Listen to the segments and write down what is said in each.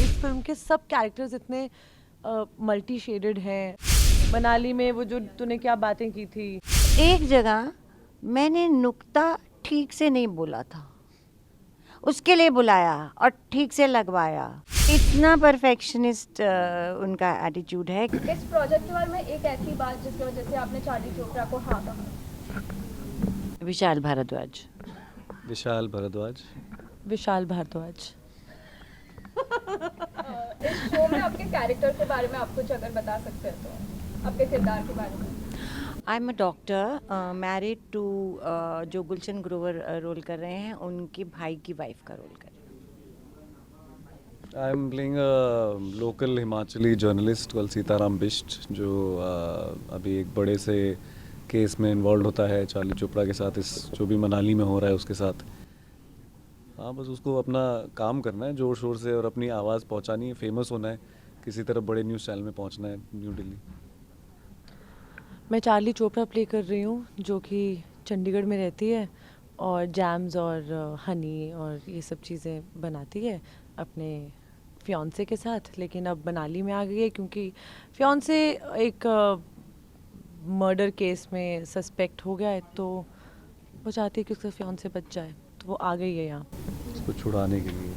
इस फिल्म के सब कैरेक्टर्स इतने मल्टी शेडेड हैं। मनाली में वो जो तूने क्या बातें की थी, एक जगह मैंने नुक्ता ठीक से नहीं बोला था, उसके लिए बुलाया और ठीक से लगवाया। इतना परफेक्शनिस्ट उनका एटीट्यूड है। इस प्रोजेक्ट के बारे में एक ऐसी बात जिसकी वजह से आपने चार्ली चोपड़ा को हाँ कहा। विशाल भारद्वाज। विशाल भारद्वाज। विशाल भारद्वाज। इस शो में आपके कैरेक्टर के बारे में आप कुछ अगर बता सकते हैं तो आपके किरदार के बारे में। I am a doctor married to जो गुलशन ग्रोवर रोल कर रहे हैं, उनके भाई की वाइफ का रोल कर रहे हैं। I am playing a local Himachali journalist called Sitaram Bisht, जो अभी एक बड़े से केस में इन्वॉल्व होता है चार्ली चोपड़ा के साथ, इस जो भी मनाली में हो रहा है उसके साथ। हाँ, बस उसको अपना काम करना है ज़ोर शोर से और अपनी आवाज़ पहुंचानी है, फेमस होना है, किसी तरह बड़े न्यूज़ चैनल में पहुंचना है न्यू दिल्ली। मैं चार्ली चोपड़ा प्ले कर रही हूँ, जो कि चंडीगढ़ में रहती है और जैम्स और हनी और ये सब चीज़ें बनाती है अपने फियांसे के साथ, लेकिन अब मनाली में आ गई है क्योंकि फियांसे एक मर्डर केस में सस्पेक्ट हो गया है, तो वो चाहती है कि उसका फियांसे बच जाए, तो वो आ गई है यहाँ उसको छुड़ाने के लिए,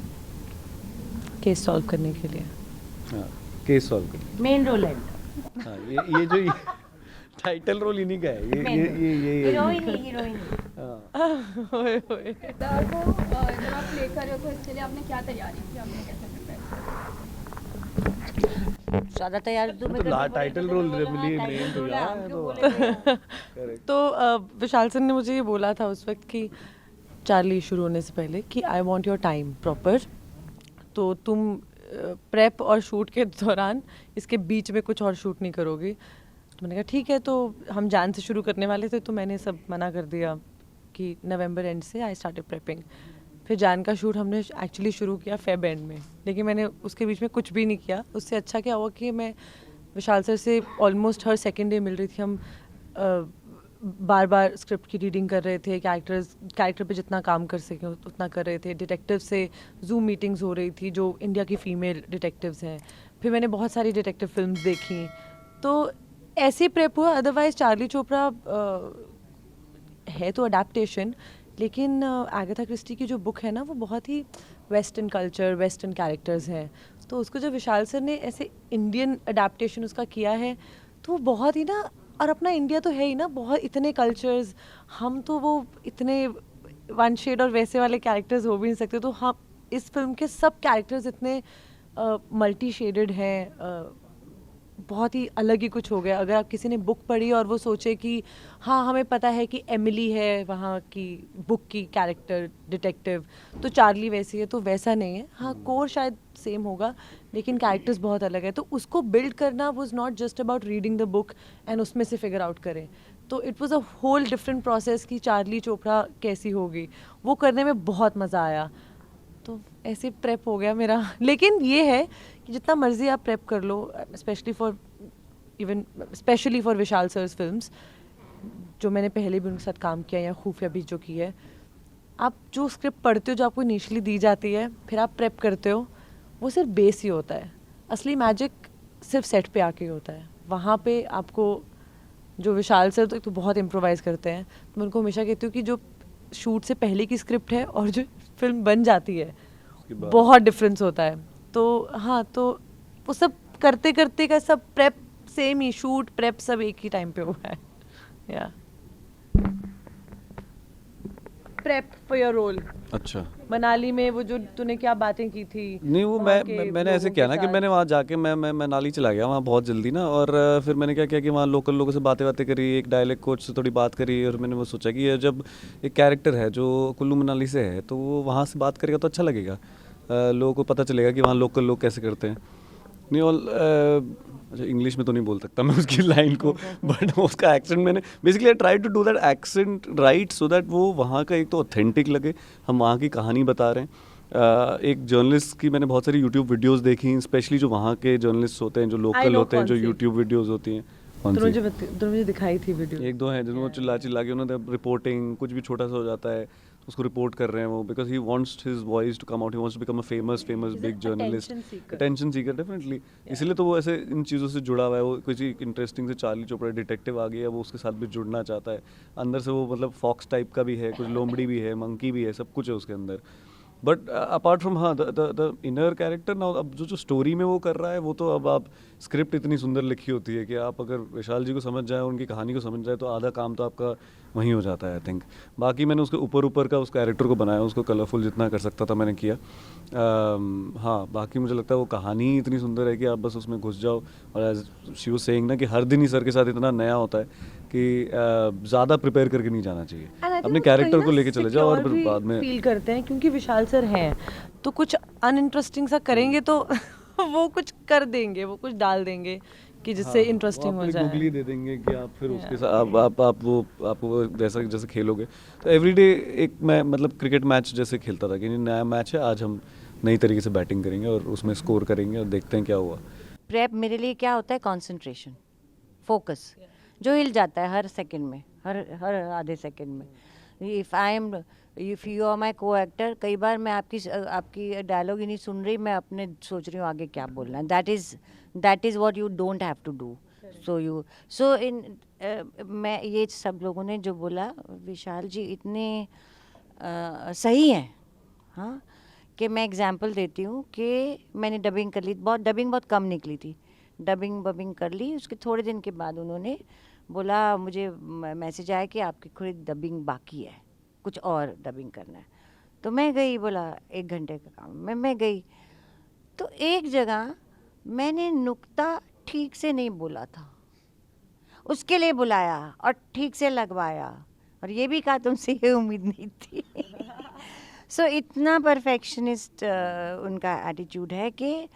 केस सॉल्व करने के लिए। हाँ, केस सॉल्व कर। मेन रोल है, हाँ, ये जो टाइटल रोल इन्हीं का है, ये हीरोइन। हाँ। ओए ओए। किरदार को जब आप प्ले कर रहे हो तो इसके लिए आपने क्या तैयारी की, आपने कैसे प्रिपेयर किया? ज़्यादा तैयार तो मैं टाइटल रोल मिली नेम तो यार तो करेक्ट। तो विशाल सर ने मुझे ये बोला था उस वक्त कि चार्ली शुरू होने से पहले कि I want your time proper, तो तुम प्रेप और शूट के दौरान इसके बीच में कुछ और शूट नहीं करोगी। तो मैंने कहा ठीक है, तो हम जान से शुरू करने वाले थे, तो मैंने सब मना कर दिया कि नवंबर एंड से आई स्टार्टेड प्रेपिंग। फिर जान का शूट हमने एक्चुअली शुरू किया फेब एंड में, लेकिन मैंने उसके बीच में कुछ भी नहीं किया। उससे अच्छा क्या हुआ कि मैं विशाल सर से ऑलमोस्ट हर सेकेंड डे मिल रही थी। हम बार बार स्क्रिप्ट की रीडिंग कर रहे थे, कैरेक्टर पे जितना काम कर सकें उतना कर रहे थे। डिटेक्टिव से जूम मीटिंग्स हो रही थी, जो इंडिया की फ़ीमेल डिटेक्टिव्स हैं। फिर मैंने बहुत सारी डिटेक्टिव फिल्म्स देखी, तो ऐसे प्रेप हुआ। अदरवाइज चार्ली चोपड़ा है तो अडेप्टेशन, लेकिन एगाथा क्रिस्टी की जो बुक है ना, वो बहुत ही वेस्टर्न कल्चर, वेस्टर्न कैरेक्टर्स हैं। तो उसको जब विशाल सर ने ऐसे इंडियन अडेप्टेशन उसका किया है, तो वो बहुत ही ना, और अपना इंडिया तो है ही ना, बहुत इतने कल्चर्स, हम तो वो इतने वन शेड और वैसे वाले कैरेक्टर्स हो भी नहीं सकते। तो हम इस फिल्म के सब कैरेक्टर्स इतने मल्टी शेडेड हैं, बहुत ही अलग ही कुछ हो गया। अगर आप किसी ने बुक पढ़ी और वो सोचे कि हाँ हमें पता है कि एमिली है वहाँ की बुक की कैरेक्टर डिटेक्टिव, तो चार्ली वैसी है, तो वैसा नहीं है। हाँ, कोर शायद सेम होगा, लेकिन कैरेक्टर्स बहुत अलग है। तो उसको बिल्ड करना was not just about reading the book and उसमें से फिगर आउट करें। तो it was a whole different process कि चार्ली चोपड़ा कैसी होगी, वो करने में बहुत मज़ा आया। तो ऐसे प्रेप हो गया मेरा। लेकिन ये है कि जितना मर्जी आप प्रेप कर लो, specially for Vishal sir's films, जो मैंने पहले भी उनके साथ काम किया या खुफिया भी जो की है, आप जो स्क्रिप्ट पढ़ते हो, जो आपको इनिशियली दी जाती है, फिर आप प्रेप करते हो, वो सिर्फ बेस ही होता है। असली मैजिक सिर्फ सेट पे आके होता है। वहाँ पे आपको जो विशाल सर तो बहुत इम्प्रोवाइज़ करते हैं। तो मैं उनको हमेशा कहती हूँ कि जो शूट से पहले की स्क्रिप्ट है और जो फिल्म बन जाती है, बहुत डिफरेंस होता है। तो हाँ, तो वो सब करते करते का सब प्रेप सेम ही, शूट प्रेप सब एक ही टाइम पे हुआ है। या प्रेप फॉर योर रोल। अच्छा, मनाली में वो जो तूने क्या बातें की थी, नहीं वो मैंने ऐसे किया ना कि मैंने वहाँ जाके मैं मनाली चला गया वहाँ बहुत जल्दी ना, और फिर मैंने क्या किया कि वहाँ लोकल लोगों से बातें करी, एक डायलेक्ट कोच से थोड़ी बात करी, और मैंने वो सोचा कि ये जब एक कैरेक्टर है जो कुल्लू मनाली से है, तो वो वहाँ से बात करेगा तो अच्छा लगेगा, लोगों को पता चलेगा कि वहाँ लोकल लोग कैसे करते हैं। नहीं, और अच्छा इंग्लिश में तो नहीं बोल सकता मैं उसकी लाइन को, बट उसका एक्सेंट मैंने basically I try to do that accent right, so that वो वहाँ का एक तो ऑथेंटिक लगे, हम वहाँ की कहानी बता रहे हैं। एक जर्नलिस्ट की मैंने बहुत सारी यूट्यूब वीडियोस देखी, स्पेशली जो वहाँ के जर्नलिस्ट होते हैं, जो लोकल होते हैं, जो यूट्यूब वीडियोस होती हैं। तो मुझे दिखाई थी वीडियो। एक दो हैं जिनको चिल्ला चिल्ला के उन्होंने रिपोर्टिंग कुछ भी छोटा सा हो जाता है उसको रिपोर्ट कर रहे हैं वो, because he wants his voice to come out, he wants to become a famous He's big an journalist, attention seeker. Attention seeker definitely. इसीलिए तो वो ऐसे इन चीज़ों से जुड़ा हुआ है। वो किसी इंटरेस्टिंग से चार्ली चोपड़ा डिटेक्टिव आ गया, वो उसके साथ भी जुड़ना चाहता है। अंदर से वो मतलब फॉक्स टाइप का भी है, कुछ लोमड़ी भी है, मंकी भी है, सब कुछ है उसके अंदर। बट अपार्ट फ्रॉम हाँ द इनर कैरेक्टर ना, अब जो स्टोरी में वो कर रहा है वो तो, अब आप स्क्रिप्ट इतनी सुंदर लिखी होती है कि आप अगर विशाल जी को समझ जाए, उनकी कहानी को समझ जाए, तो आधा काम तो आपका वहीं हो जाता है आई थिंक। बाकी मैंने उसके ऊपर का उस कैरेक्टर को बनाया, उसको कलरफुल जितना कर सकता था मैंने किया। हाँ, बाकी मुझे लगता है वो कहानी इतनी सुंदर है कि आप बस उसमें घुस जाओ। और एज शी वाज सेइंग ना कि हर दिन ही सर के साथ इतना नया होता है कि ज़्यादा प्रिपेयर करके नहीं जाना चाहिए, अपने कैरेक्टर को लेके चले जाओ और फिर बाद में फील करते हैं, क्योंकि विशाल सर हैं तो कुछ अनइंटरेस्टिंग सा करेंगे तो वो कुछ कर देंगे, वो कुछ डाल देंगे कि जिससे इंटरेस्टिंग हो जाए। गूगली दे देंगे कि आप फिर उसके साथ आपको वो जैसा जैसे खेलोगे। तो एवरीडे एक मैं मतलब क्रिकेट मैच जैसे खेलता था कि नया मैच है, आज हम नई तरीके से बैटिंग करेंगे और उसमें स्कोर करेंगे और देखते हैं क्या हुआ। प्रेप मेरे लिए क्या होता है? कंसंट्रेशन, फोकस, जो हिल जाता है हर सेकंड में, हर आधे सेकंड में। इफ़ यू आर माई को एक्टर, कई बार मैं आपकी डायलॉग ही नहीं सुन रही, मैं अपने सोच रही हूँ आगे क्या बोलना है। That is what you don't have to do. So in मैं ये सब लोगों ने जो बोला, विशाल जी इतने सही हैं, हाँ, कि मैं एग्जांपल देती हूँ कि मैंने डबिंग कर ली, डबिंग बहुत कम निकली थी, डबिंग कर ली। उसके थोड़े दिन के बाद उन्होंने बोला, मुझे मैसेज आया कि आपकी थोड़ी डबिंग बाकी है, कुछ और डबिंग करना है। तो मैं गई, बोला 1 घंटे का काम, मैं गई। तो एक जगह मैंने नुक्ता ठीक से नहीं बोला था, उसके लिए बुलाया और ठीक से लगवाया, और ये भी कहा तुमसे ये उम्मीद नहीं थी। सो इतना परफेक्शनिस्ट उनका एटीट्यूड है कि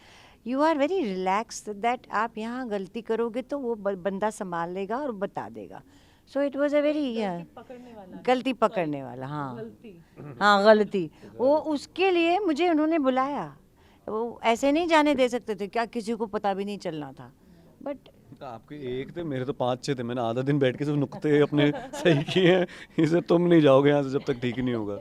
you are very relax that आप यहाँ गलती करोगे तो वो बंदा संभाल लेगा और बता देगा। So it was a very गलती पकड़ने वाला, हाँ गलती, वो उसके लिए मुझे उन्होंने बुलाया। वो ऐसे नहीं जाने दे सकते थे, क्या किसी को पता भी नहीं चलना था। बट आपके एक थे, मेरे तो 5-6 थे। मैंने आधा दिन बैठ के सिर्फ नुक्ते अपने सही किए हैं। इसे तुम नहीं जाओगे यहाँ से जब तक ठीक नहीं होगा।